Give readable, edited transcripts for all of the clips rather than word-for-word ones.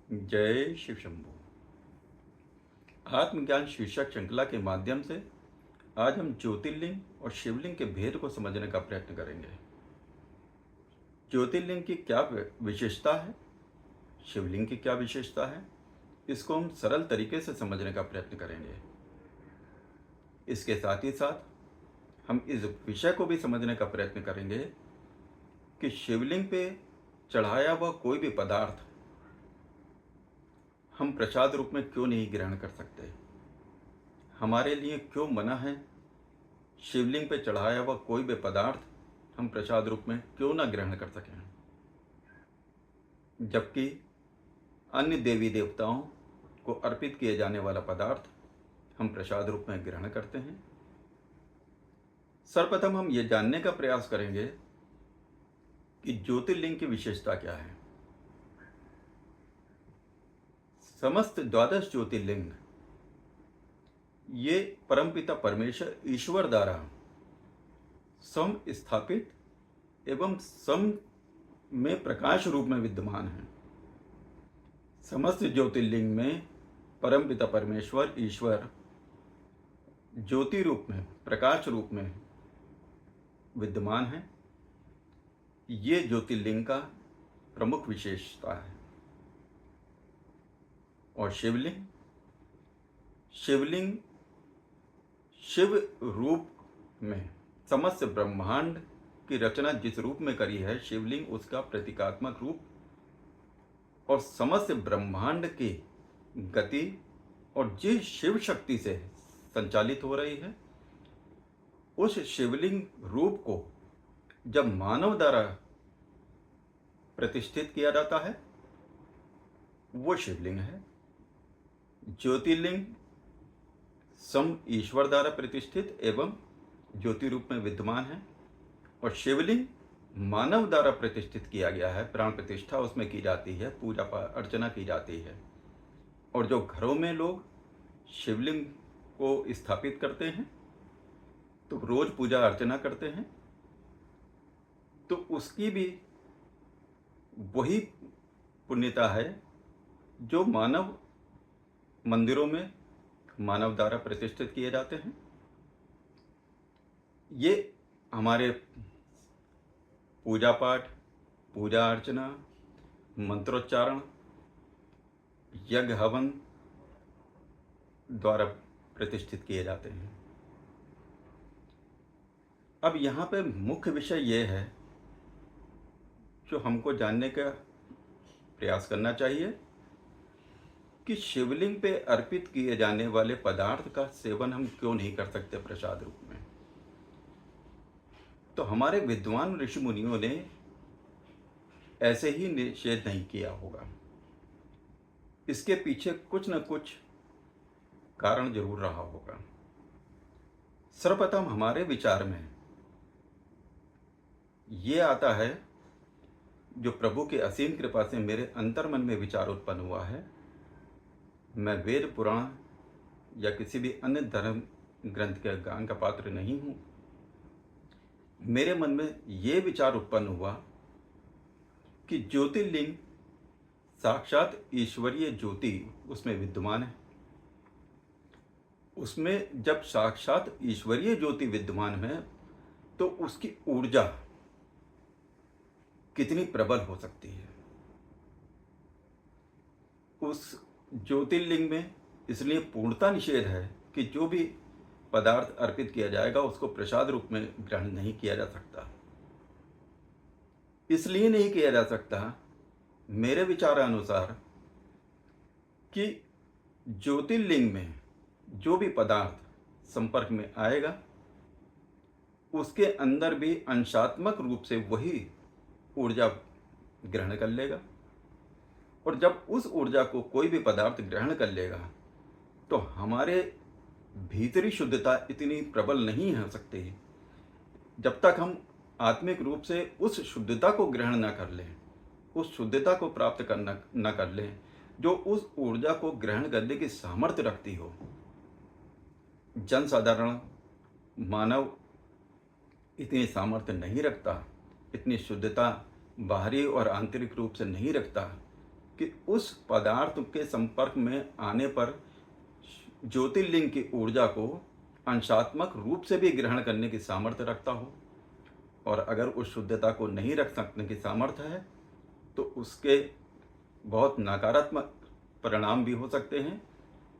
जय शिव शंभू। आत्मज्ञान शीर्षक श्रृंखला के माध्यम से आज हम ज्योतिर्लिंग और शिवलिंग के भेद को समझने का प्रयत्न करेंगे। ज्योतिर्लिंग की क्या विशेषता है, शिवलिंग की क्या विशेषता है, इसको हम सरल तरीके से समझने का प्रयत्न करेंगे। इसके साथ ही साथ हम इस विषय को भी समझने का प्रयत्न करेंगे कि शिवलिंग पे चढ़ाया हुआ कोई भी पदार्थ हम प्रसाद रूप में क्यों नहीं ग्रहण कर सकते, हमारे लिए क्यों मना है शिवलिंग पे चढ़ाया हुआ कोई भी पदार्थ हम प्रसाद रूप में क्यों ना ग्रहण कर सकें, जबकि अन्य देवी देवताओं को अर्पित किए जाने वाला पदार्थ हम प्रसाद रूप में ग्रहण करते हैं। सर्वप्रथम हम ये जानने का प्रयास करेंगे कि ज्योतिर्लिंग की विशेषता क्या है। समस्त द्वादश ज्योतिर्लिंग ये परमपिता परमेश्वर ईश्वर द्वारा सम स्थापित एवं सम में प्रकाश रूप में विद्यमान है। समस्त ज्योतिर्लिंग में परमपिता परमेश्वर ईश्वर ज्योति रूप में, प्रकाश रूप में विद्यमान है। ये ज्योतिर्लिंग का प्रमुख विशेषता है। और शिवलिंग शिव रूप में समस्त ब्रह्मांड की रचना जिस रूप में करी है, शिवलिंग उसका प्रतीकात्मक रूप और समस्त ब्रह्मांड की गति और जिस शिव शक्ति से संचालित हो रही है, उस शिवलिंग रूप को जब मानव द्वारा प्रतिष्ठित किया जाता है वो शिवलिंग है। ज्योतिर्लिंग सम ईश्वर द्वारा प्रतिष्ठित एवं ज्योति रूप में विद्यमान है और शिवलिंग मानव द्वारा प्रतिष्ठित किया गया है। प्राण प्रतिष्ठा उसमें की जाती है, पूजा अर्चना की जाती है। और जो घरों में लोग शिवलिंग को स्थापित करते हैं तो रोज पूजा अर्चना करते हैं, तो उसकी भी वही पुण्यता है जो मानव मंदिरों में मानव द्वारा प्रतिष्ठित किए जाते हैं। ये हमारे पूजा पाठ, पूजा अर्चना, मंत्रोच्चारण, यज्ञ हवन द्वारा प्रतिष्ठित किए जाते हैं। अब यहाँ पे मुख्य विषय ये है जो हमको जानने का प्रयास करना चाहिए कि शिवलिंग पे अर्पित किए जाने वाले पदार्थ का सेवन हम क्यों नहीं कर सकते प्रसाद रूप में। तो हमारे विद्वान ऋषि मुनियों ने ऐसे ही निषेध नहीं किया होगा, इसके पीछे कुछ न कुछ कारण जरूर रहा होगा। सर्वप्रथम हमारे विचार में ये आता है, जो प्रभु की असीम कृपा से मेरे अंतर्मन में विचार उत्पन्न हुआ है। मैं वेद पुराण या किसी भी अन्य धर्म ग्रंथ के ज्ञान का पात्र नहीं हूँ। मेरे मन में ये विचार उत्पन्न हुआ कि ज्योतिर्लिंग साक्षात ईश्वरीय ज्योति उसमें विद्यमान है। उसमें जब साक्षात ईश्वरीय ज्योति विद्यमान है तो उसकी ऊर्जा कितनी प्रबल हो सकती है। उस ज्योतिर्लिंग में इसलिए पूर्णता निषेध है कि जो भी पदार्थ अर्पित किया जाएगा उसको प्रसाद रूप में ग्रहण नहीं किया जा सकता। इसलिए नहीं किया जा सकता मेरे विचारानुसार कि ज्योतिर्लिंग में जो भी पदार्थ संपर्क में आएगा उसके अंदर भी अंशात्मक रूप से वही ऊर्जा ग्रहण कर लेगा। और जब उस ऊर्जा को कोई भी पदार्थ ग्रहण कर लेगा तो हमारे भीतरी शुद्धता इतनी प्रबल नहीं हो सकती जब तक हम आत्मिक रूप से उस शुद्धता को ग्रहण न कर लें, उस शुद्धता को प्राप्त करना न कर लें जो उस ऊर्जा को ग्रहण करने की सामर्थ्य रखती हो। जनसाधारण मानव इतनी सामर्थ्य नहीं रखता, इतनी शुद्धता बाहरी और आंतरिक रूप से नहीं रखता कि उस पदार्थ के संपर्क में आने पर ज्योतिर्लिंग की ऊर्जा को अंशात्मक रूप से भी ग्रहण करने की सामर्थ्य रखता हो, और अगर उस शुद्धता को नहीं रख सकने की सामर्थ्य है तो उसके बहुत नकारात्मक परिणाम भी हो सकते हैं।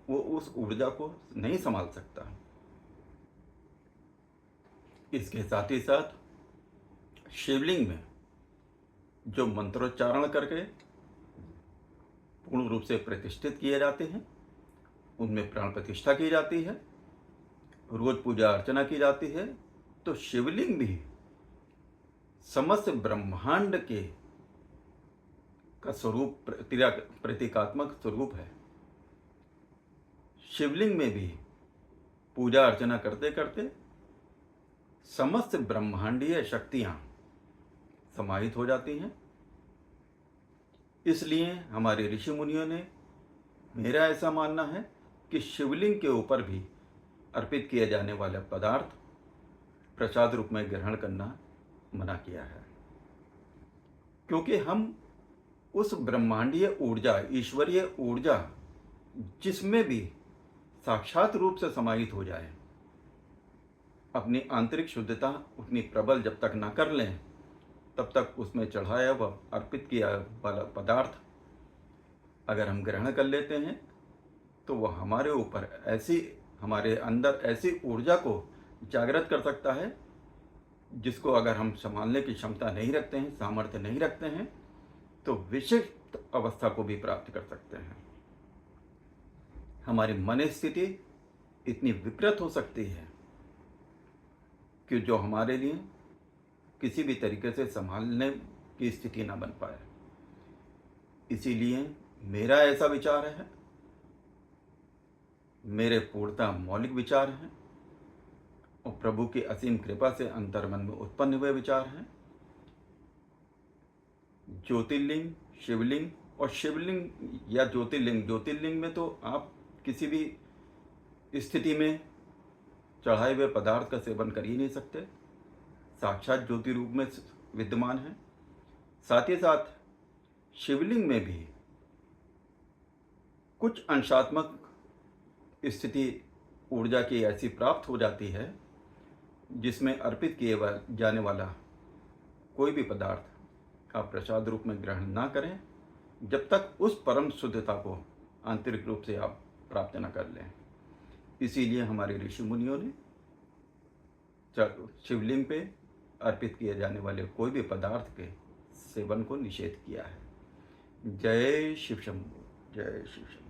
वो उस ऊर्जा को नहीं संभाल सकता। इसके साथ ही साथ शिवलिंग में जो मंत्रोच्चारण करके पूर्ण रूप से प्रतिष्ठित किए जाते हैं, उनमें प्राण प्रतिष्ठा की जाती है, रोज पूजा अर्चना की जाती है, तो शिवलिंग भी समस्त ब्रह्मांड के का स्वरूप प्रतीकात्मक स्वरूप है। शिवलिंग में भी पूजा अर्चना करते करते समस्त ब्रह्मांडीय शक्तियां समाहित हो जाती हैं। इसलिए हमारे ऋषि मुनियों ने, मेरा ऐसा मानना है कि शिवलिंग के ऊपर भी अर्पित किए जाने वाले पदार्थ प्रसाद रूप में ग्रहण करना मना किया है, क्योंकि हम उस ब्रह्मांडीय ऊर्जा, ईश्वरीय ऊर्जा जिसमें भी साक्षात रूप से समाहित हो जाए, अपनी आंतरिक शुद्धता उतनी प्रबल जब तक न कर लें, तब तक उसमें चढ़ाया व अर्पित किया वाला पदार्थ अगर हम ग्रहण कर लेते हैं तो वह हमारे ऊपर ऐसी, हमारे अंदर ऐसी ऊर्जा को जागृत कर सकता है जिसको अगर हम संभालने की क्षमता नहीं रखते हैं, सामर्थ्य नहीं रखते हैं, तो विशिष्ट अवस्था को भी प्राप्त कर सकते हैं। हमारी मन स्थिति इतनी विकृत हो सकती है कि जो हमारे लिए किसी भी तरीके से संभालने की स्थिति ना बन पाए। इसीलिए मेरा ऐसा विचार है, मेरे पूर्णतः मौलिक विचार हैं और प्रभु की असीम कृपा से अंतर्मन में उत्पन्न हुए विचार हैं। ज्योतिर्लिंग, शिवलिंग और शिवलिंग या ज्योतिर्लिंग, ज्योतिर्लिंग में तो आप किसी भी स्थिति में चढ़ाए हुए पदार्थ का सेवन कर ही नहीं सकते, साक्षात ज्योति रूप में विद्यमान है। साथ ही साथ शिवलिंग में भी कुछ अंशात्मक स्थिति ऊर्जा की ऐसी प्राप्त हो जाती है जिसमें अर्पित किए जाने वाला कोई भी पदार्थ आप प्रसाद रूप में ग्रहण ना करें जब तक उस परम शुद्धता को आंतरिक रूप से आप प्राप्त न कर लें। इसीलिए हमारे ऋषि मुनियों ने शिवलिंग पे अर्पित किए जाने वाले कोई भी पदार्थ के सेवन को निषेध किया है। जय शिव शंभू, जय शिव शंभू।